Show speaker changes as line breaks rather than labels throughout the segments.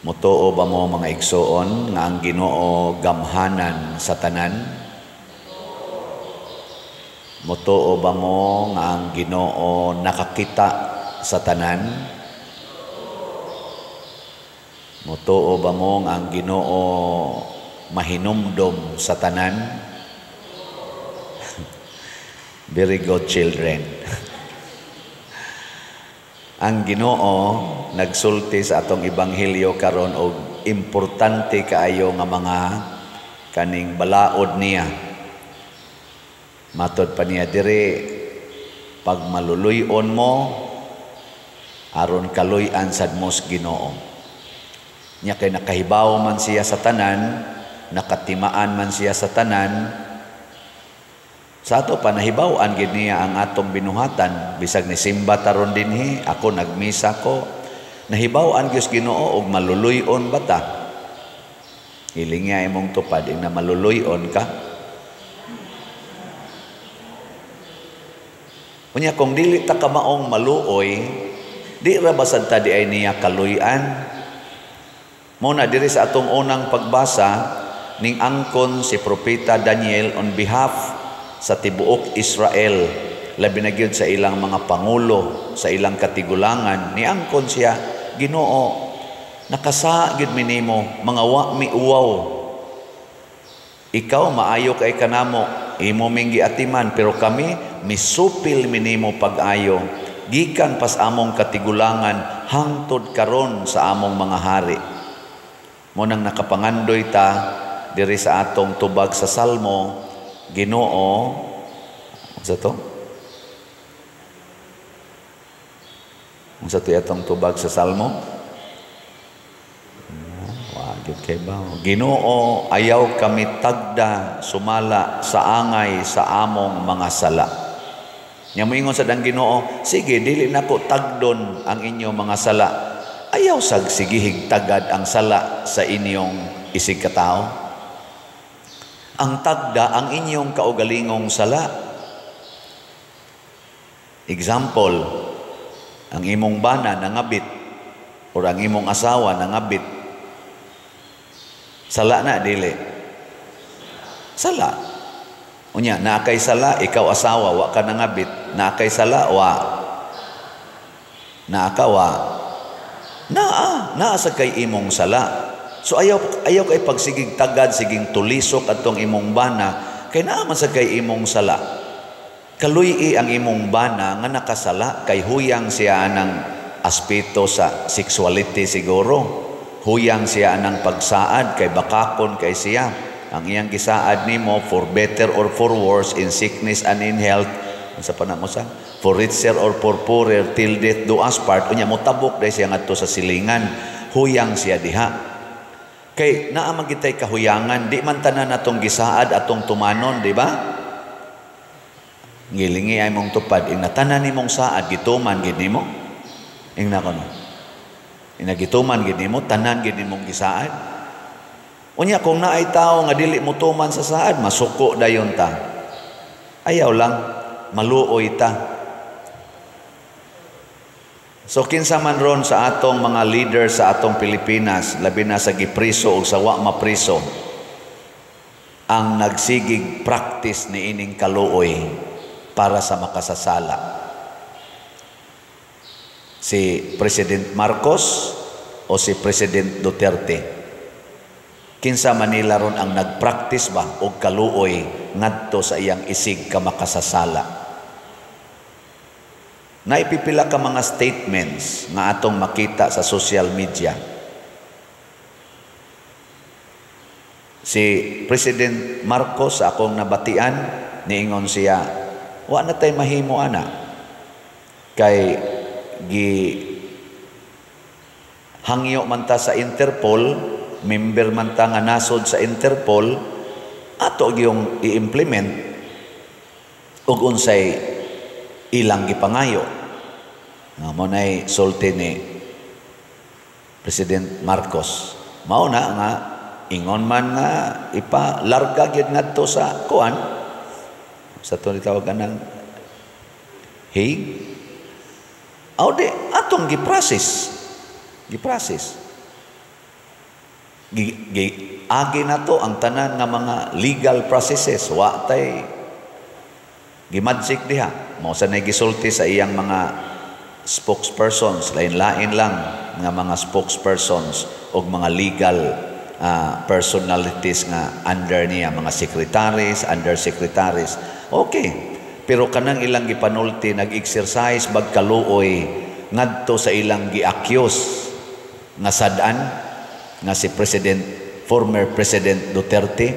Mutuo ba mo mga igsoon nga ang Ginoo gamhanan sa tanan? Mutuo ba mo nga ang Ginoo nakakita sa tanan? Mutuo ba mo nga ang Ginoo mahinumdom sa tanan? Very good, children. Ang Ginoo nagsulti sa atong ebanghelyo karon og importante kaayo nga mga kaning balaod niya. Matod pa niya diri, pag maluluyon mo aron kaluy-an sad mos Ginoo. Nya kay nakahibaw man siya sa tanan, nakatimaan man siya sa tanan. Sa ato pa nahibaw-an gid niya ang atong binuhatan, bisag ni simba taron dinhi, ako nagmisa ko, nahibaw-an gyud Ginoo og maluluyon bata. Iling niya imong tupad ing na maluluyon ka. Unya kung dili ta ka maong maluoy, di ra basad ta di ay niya kaluy-an. Muna diri sa atong unang pagbasa ning angkon si propeta Daniel on behalf sa tibuok Israel, labi na gyud sa ilang mga pangulo, sa ilang katigulangan, niangkon siya, Ginoo, nakasa gyud minimo mga wa miuwaw. Ikaw maayo kay kanamo, imo ming giatiman, pero kami misupil minimo pag-ayo, gikan pas among katigulangan hangtod karon sa among mga hari. Mo nang nakapangandoy ta diri sa atong tubag sa Salmo, Ginoo, sa to? Sa to atong tubag sa Salmo? Wagid kay ba? Ginoo, ayaw kami tagda sumala sa angay sa among mga sala. Nya moingon sa dang Ginoo, sige dili nako tagdon ang inyong mga sala. Ayaw sag sigihig tagad ang sala sa inyong isig katao. Ang tagda ang inyong kaugalingong sala. Example, ang imong bana nangabit o ang imong asawa nangabit. Sala na dili. Sala. Unya, nakay sala, ikaw asawa, wa ka nangabit. Nakay sala, wa. Naakawa. Naa sa kay imong sala. So ayaw kay pagsigig tagad, siging tulisok atong imong bana, kay naaman sa kay imong sala. Kaluy ang imong bana nga nakasala, kay huyang siya ng aspeto sa sexuality siguro. Huyang siya ng pagsaad, kay bakakon kay siya. Ang iyang gisaad nimo, for better or for worse, in sickness and in health, sa panamusa, for richer or for poorer, till death do us part. Unya mo tabok dahil siya ngadto sa silingan, huyang siya diha. Kay naamang kitay kahuyangan, di man tanan atong gisaad atong tumanon, di ba? Ngilingi ay mong tupad, ing natanan ni mong saad, gituman gid nimo. Ing nako no. Inagituman gid nimo, tanan gid nimong gisaad. Unya kung naay tao nga dili mo tuman sa saad, masuko dayon ta. Ayaw lang, maluoy ta. So kinsa man ron sa atong mga leader sa atong Pilipinas, labi na sa gipriso o sa wa mapriso, ang nagsigig practice ni ining kaluoy para sa makasasala. Si President Marcos o si President Duterte. Kinsa man nila ron ang nagpractice ba og kaluoy ngadto sa iyang isig ka makasasala. Naipipila ka mga statements nga atong makita sa social media. Si President Marcos, akong nabatian, niingon siya, wa na tay mahimo ana. Kay hangyo man ta sa Interpol, member man ta nga nasod sa Interpol, ato yung i-implement ug unsay ilang gipangayo. Nga mo na'y sulti ni President Marcos. Mao na nga, ingon man nga, ipalarga gyud ngadto sa kuan. Sa ito nitawagan ng Hague. Aw di, atong giprocess. Giprocess. Agi na to ang tanan nga mga legal processes. Wa tay gimadsik diha. Mao sa gisulti sa iyang mga spokespersons, lain-lain lang nga mga spokespersons o mga legal personalities nga under niya, mga secretaries, undersecretaries. Okay. Pero kanang ilang gipanulti, nag-exercise bagkaluoy ngadto sa ilang gi-accuse nga sadan nga si former President Duterte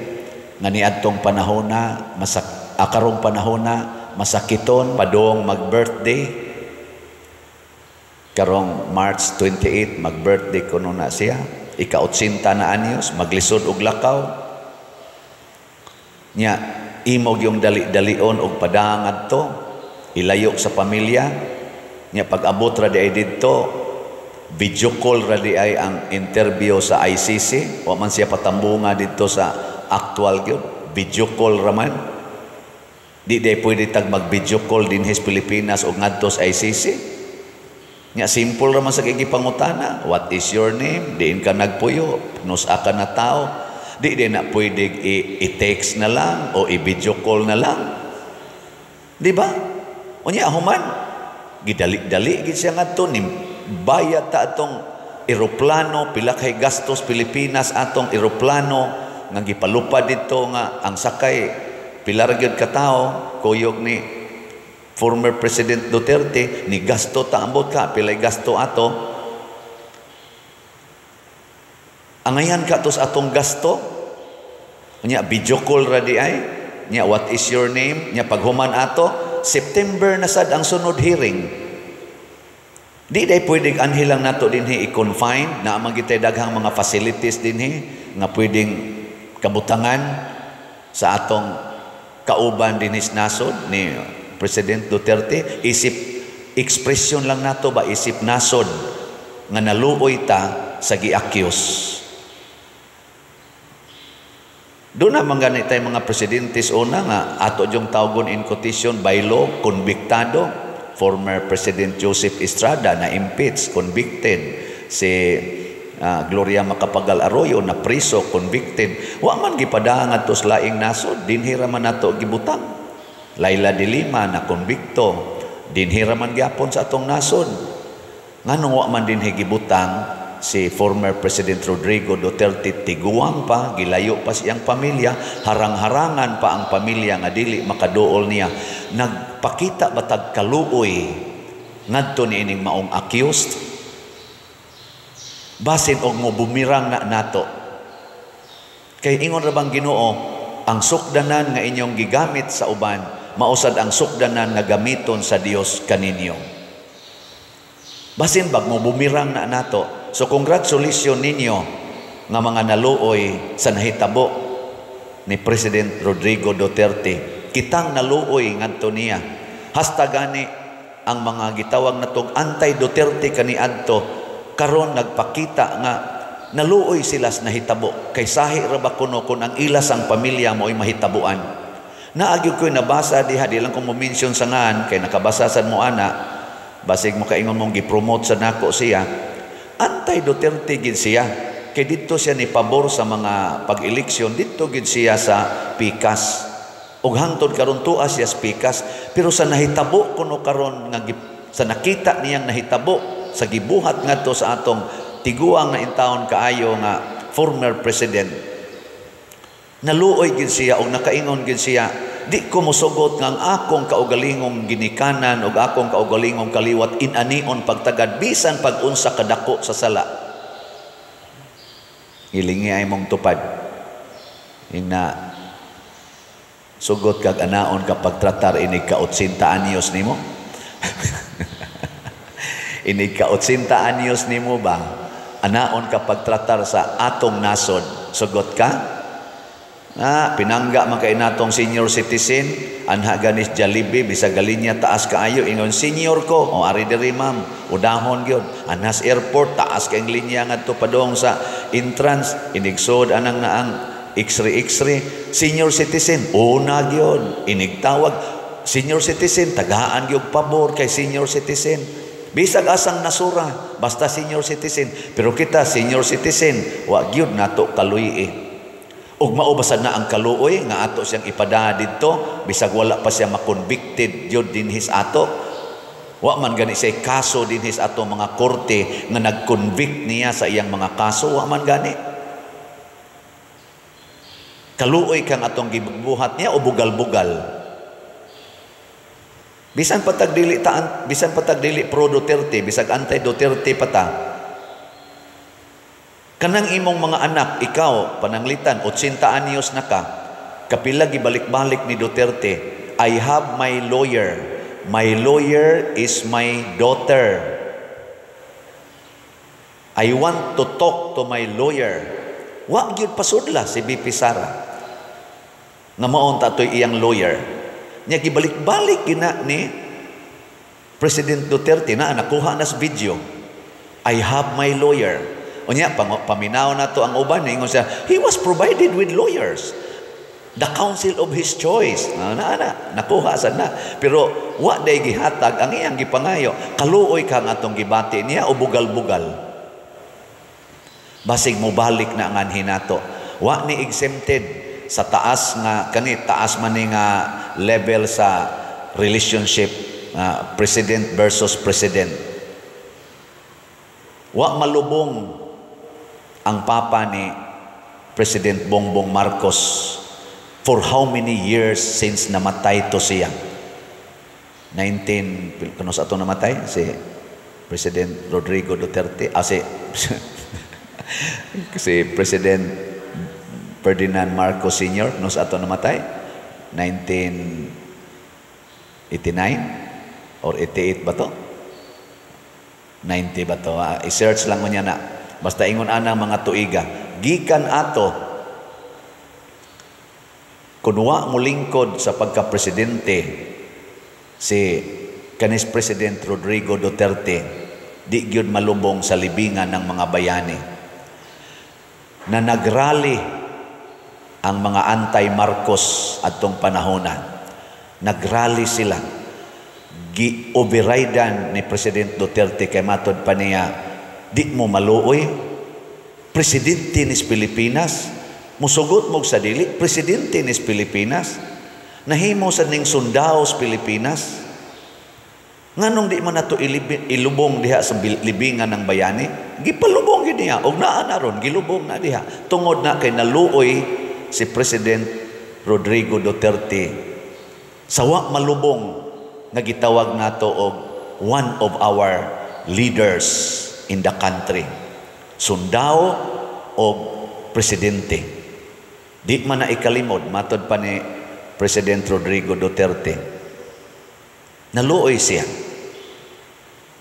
nga niadtong panahona, karong panahona masakiton padong mag-birthday. Karong March 28 mag-birthday kuno na siya, ika-80 na anyos, maglisod og lakaw nya, imog yung dali-dalion og padangad to, ilayok sa pamilya nya, pag-abot ra di ay didto, video call ra di ay ang interview sa ICC, wa man siya patambunga didto sa actual gyud, video call ra man. Di pwede tag mag-video call din his Pilipinas og ngadto sa ICC. Nya simple ra man sa gigipangutana, what is your name? Diin ka nagpuyo, nusa ka na tao. Di na pwede i-text na lang o i-video call na lang. Di ba? Unya human, gidali-dali gid siya ngadto ni bayad ta atong eroplano, pila kay gastos Pilipinas atong eroplano nga gipalupad dito nga ang sakay pila ra gyud ka tawo, kuyog ni former President Duterte, ni gasto taambot ka, pilay gasto ato. Angayan ka tos atong gasto. Nya video call ra di ay. Nya what is your name? Nya paghuman ato, September na sad ang sunod hearing. Di day pwedeng anhilang nato dinhi i-confine na magitay daghang mga facilities dinhi nga pwedeng kabutangan sa atong kauban dinhi nasod ni President Duterte. Isip ekspresyon lang nato ba, isip nasod nga naluoy ta sa gi-accuse. Doon naman ganit tayo mga presidentes una nga ato yung tawgon in quotation by law, konbiktado. Former President Joseph Estrada na impeached, convicted. Si Gloria Macapagal Arroyo na priso, convicted. Wa man gipadangad tos laing nasod, dinhira man nato gibutang. Laila de Lima na konbikto, dinhiraman gyapon sa atong nasod. Nganong wa man dinhi gibutang si former President Rodrigo Duterte, tiguang pa, gilayo pa siyang pamilya, harang-harangan pa ang pamilya nga dili makaduol niya. Nagpakita batag kaluoy ngadto niining maong accused. Basin og mo bumirang na nato. Kay ingon ra bang Ginoo, ang sukdanan nga inyong gigamit sa uban mausad ang sukdanan nga gamiton sa Dios kaninyo. Basin bag mo bumirang na nato. So congratulations ninyo nga mga naluoy sa nahitabo ni President Rodrigo Duterte. Kitang naluoy ngadto niya. Hasta gani ang mga gitawag natong anti-Duterte kaniadto karon nagpakita nga naluoy sila sa nahitabo. Kay sahi ra ba kuno kung ang ilas ang pamilya mo'y mahitabuan. Naagyo ko'y nabasa diha, di lang kong mo-mention sa ngan, kay nakabasa sa mo ana, basig mo kaingon mong gipromote sa nako siya, anti-Duterte gid siya. Kay dito siya ni pabor sa mga pag-eleksyon, dito gid siya sa pikas. Ug hangtod karon tuas siya sa pikas, pero sa nahitabo kuno karon nga sa nakita niyang nahitabo sa gibuhat ngadto sa atong tiguang na intawon kaayo nga former president, naluoy gid siya o nakaingon gid siya, di ko mosugot nga ang akong kaugalingong ginikanan o akong kaugalingong kaliwat inanion pagtagad bisan pag-unsa kadako sa sala. Hilingi ay mong tupad. Ina sugot kag anaon kapag tratar inig ka-80 anyos nimo. Inig ka-80 anyos nimo ba? Anaon kapag tratar sa atong nasod, sugot ka? Pinangga man kay natong senior citizen, anha ganis Jollibee bisag galinya taas kaayo ingon senior ko, o ari diri ma'am, udahon gyud. Anas airport taas kay linya ngadto padong sa entrance, inigsod anang naang X-ray senior citizen, una gyud, inigtawag senior citizen, tagaan gyud pabor kay senior citizen. Bisag asang nasura, basta senior citizen. Pero kita, senior citizen, wa gyud nato kaluy. Ug maubasad na ang kaluoy nga ato siyang ipada didto, bisag wala pa siya makonvicted gyud dinhis ato. Wa man gani siya kaso dinhis ato mga korte nga nag-convict niya sa iyang mga kaso, wa man gani. Kaluoy kang atong gibuhat niya o bugal-bugal. Bisan patag dili pro Duterte, bisag anti Duterte pata. Kanang imong mga anak, ikaw pananglitan 80 anyos na ka, kapila gibalik-balik ni Duterte, I have my lawyer. My lawyer is my daughter. I want to talk to my lawyer. Wa gyud pasudla si BP Sara. Nga maon tatoy iyang lawyer. Nya gibalik-balik gina ni President Duterte na nakuha na sa video. I have my lawyer. Unya paminaw na to ang uban ingon siya, he was provided with lawyers. The counsel of his choice. Nakuha sad na. Pero wa day gihatag ang iyang gipangayo. Kaluoy ka nga atong gibati niya o bugal-bugal. Basig mo balik na ang anhin nato. Wa ni exempted sa taas man ni nga level sa relationship president versus president. Wa malubong ang papa ni President Bongbong Marcos for how many years since namatay to siya. 19 kuno sa ato namatay si President Rodrigo Duterte si President Ferdinand Marcos Sr. no sa ato namatay 1989 or 88 ba to? 90 ba to? I-search lang mo niya na. Basta ingon anang mga tuiga. Gikan ato kunwa mo lingkod sa pagka-presidente si kanis President Rodrigo Duterte, di gyud malubong sa libingan ng mga bayani. Na nagrally ang mga anti-Marcos atong panahonan. Nagrally sila. Gi-overridan ni President Duterte kay matod pa niya, di mo maluoy, presidente nis Pilipinas, musugot mo sa dili, presidente nis Pilipinas, nahimo sa ning sundao sa Pilipinas, nganong di man nato ilubong diha sa libingan ng bayani, gipalubong yun niya, og naa na ron, gilubong na diha, tungod na kay naluoy si President Rodrigo Duterte, sawa malubong, nga gitawag nato og one of our leaders in the country. Sundao o presidente. Di man na ikalimod, matod pa ni President Rodrigo Duterte. Naluoy siya.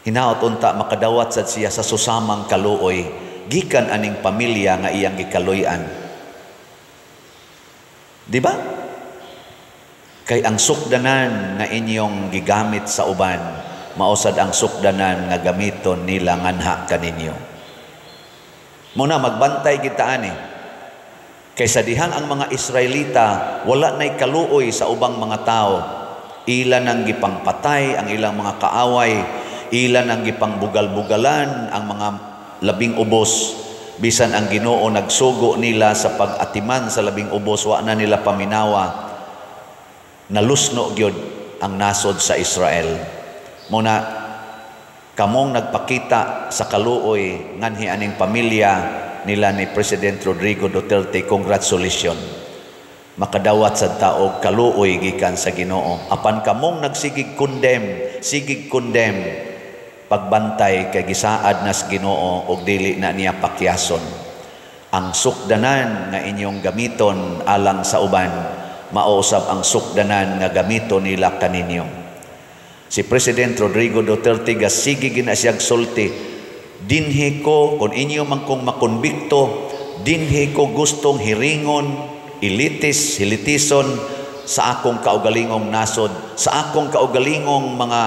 Hinaot unta makadawat sad siya sa susamang kaluoy, gikan aning pamilya nga iyang gikaluyan. Di ba? Kay ang sukdanan nga inyong gigamit sa uban, mausad ang sukdanan nga gamiton nila nganha kaninyo. Muna magbantay kita ani. Kaysa dihang ang mga Israelita wala nay kaluoy sa ubang mga tao, ilan ang gipangpatay ang ilang mga kaaway, ilan ang gipangbugal-bugalan ang mga labing ubos, bisan ang Ginoo nagsugo nila sa pag-atiman sa labing ubos, wa na nila paminawa, nalusno gyud ang nasod sa Israel. Muna kamong nagpakita sa kaluoy nganhi aning pamilya nila ni President Rodrigo Duterte, congratulations. Makadawat sa taog kaluoy gikan sa Ginoo. Apan kamong nagsigig condemn pagbantay kay gisaad nas Ginoo og dili na niya pakyason. Ang sukdanan nga inyong gamiton alang sa uban, mausab ang sukdanan nga gamito nila kaninyo. Si President Rodrigo Duterte gasigi gina siyag sulti, dinhi ko kung inyo man kong makonbikto, dinhi ko gustong hiringon, hilitison sa akong kaugalingong nasod, sa akong kaugalingong mga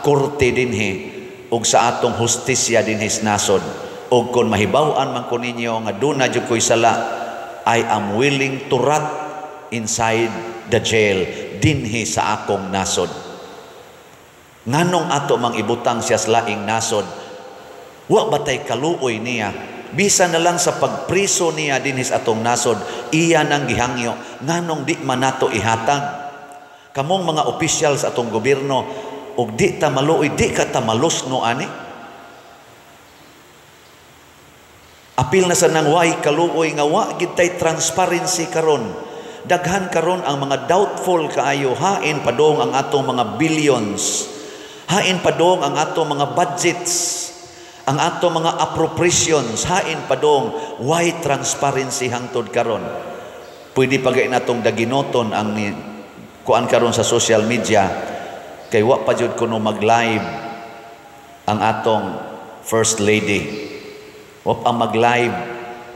korte dinhi, ug sa atong hustisya dinhi sa nasod. Ug kung mahibaw-an man ko ninyo nga duna jud ko'y sala, I am willing to rot inside the jail dinhi sa akong nasod. Nganong ato mang ibutang siya sa laing nasod, wa batay kaluoy niya, bisa na lang sa pagpriso niya dinhis atong nasod, iya nang gihangyo, nganong di man nato ihatag. Kamong mga opisyal sa atong gobyerno, ug di ta maluoy, di ka ta malusno ani. Apil na sa nang way kaluoy nga wa gid tay transparency karon. Daghan karon ang mga doubtful kaayo, hain padong ang atong mga billions, hain padong ang atong mga budgets, ang atong mga appropriations, hain padong why transparency hangtod karon. Pwede pagay natong daginoton ang kuan karon sa social media, kay wa pa jud kuno mag-live ang atong First Lady. Wa pa mag-live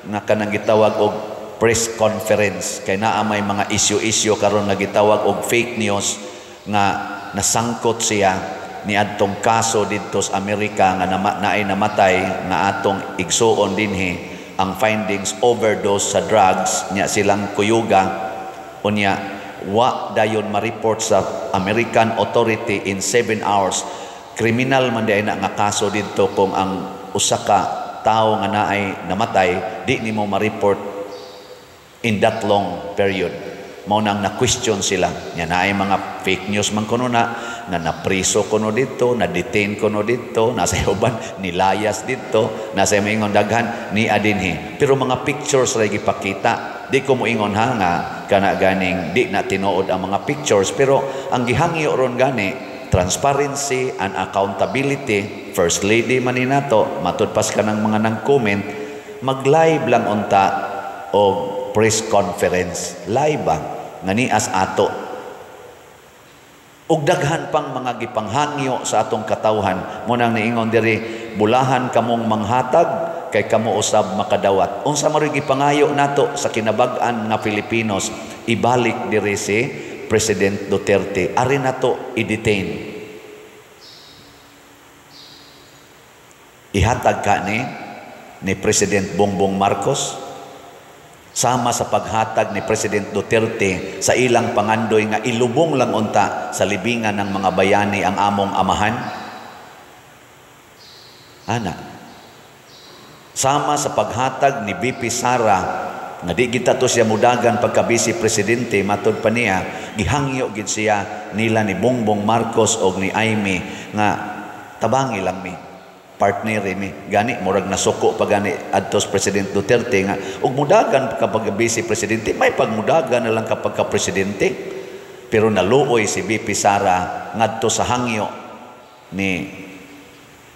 nga kanang gitawag og press conference, kay naa may mga issue karon nga gitawag og fake news nga nasangkot siya ni adtong kaso didto sa Amerika nga naay namatay nga atong igsuon dinhi ang findings overdose sa drugs nya silang kuyuga, unya wa dayon ma-report sa American authority in 7 hours. Kriminal man di na nga kaso didto kung ang usa ka tawo nga naay namatay di nimo ma-report in that long period. Mao nang na-question sila. Nya naay mga fake news man kuno na nga napriso kuno dito, na-detain kuno dito, nasa uban nilayas dito, nasa maingon daghan ni adinhi. Pero mga pictures ra gipakita. Di ko moingon ha nga kana ganing di na tinuod ang mga pictures, pero ang gihangyo ron gani transparency and accountability. First Lady man ni nato, matud pas ka ng mga nang-comment, mag-live lang unta o press conference, live ba nga nias ato. Ug daghan pang mga gipanghangyo sa atong katawhan. Mo nang niingon diri, bulahan kamong manghatag kay kamo usab makadawat. Unsa maroy gipangayo nato sa kinabag-an nga Pilipinos, ibalik diri si President Duterte. Ari nato i-detain. Ihatag ka ni President Bongbong Marcos sama sa paghatag ni President Duterte sa ilang pangandoy nga ilubong lang unta sa libingan ng mga bayani ang among amahan. Ana, sama sa paghatag ni BP Sara nga di kita to siya mudagan pagka-vice presidente, matud pa niya gihangyo gid siya nila ni Bongbong Marcos og ni Aimee nga tabangi lang mi, partner mi gani murag nasuko pa gani adtos President Duterte nga ug mudagan kapag vice presidente, may pagmudagan na lang kapag ka presidente. Pero naluoy si BP Sara ngadto sa hangyo ni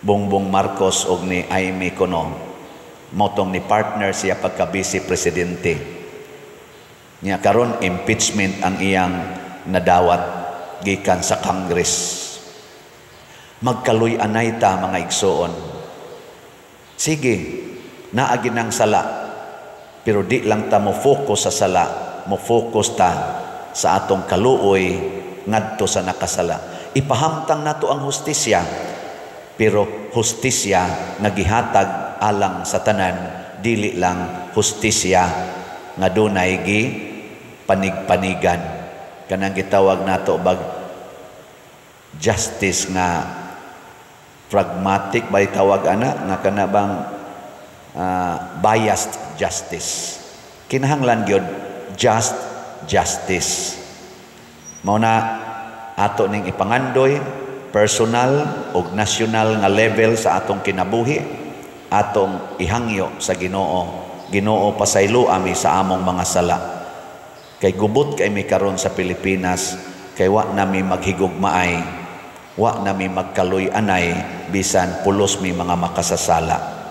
Bongbong Marcos og ni Aimee kuno, motong ni partner siya pagka vice presidente niya. Karon impeachment ang iyang nadawat gikan sa Congress. Magkaluy anay ta mga igsoon. Sige, naagi ng sala, pero di lang ta mo focus sa sala, mo focus ta sa atong kaluoy ngadto sa nakasala. Ipahamtang nato ang hustisya, pero hustisya nagihatag alang sa tanan, dili lang hustisya nga dunay gi panig-panigan. Kanang gitawag nato bag justice nga pragmatic bay tawag ana nga kana bang biased justice. Kinahanglan gyud just justice. Mao na ato ning ipangandoy personal ug national nga level sa atong kinabuhi, atong ihangyo sa Ginoo. Ginoo pasaylo ami sa among mga sala. Kay gubot kay mi karon sa Pilipinas, kay wa nami maghigugmaay, wa nami magkaluy anay bisan pulos mi mga makasasala.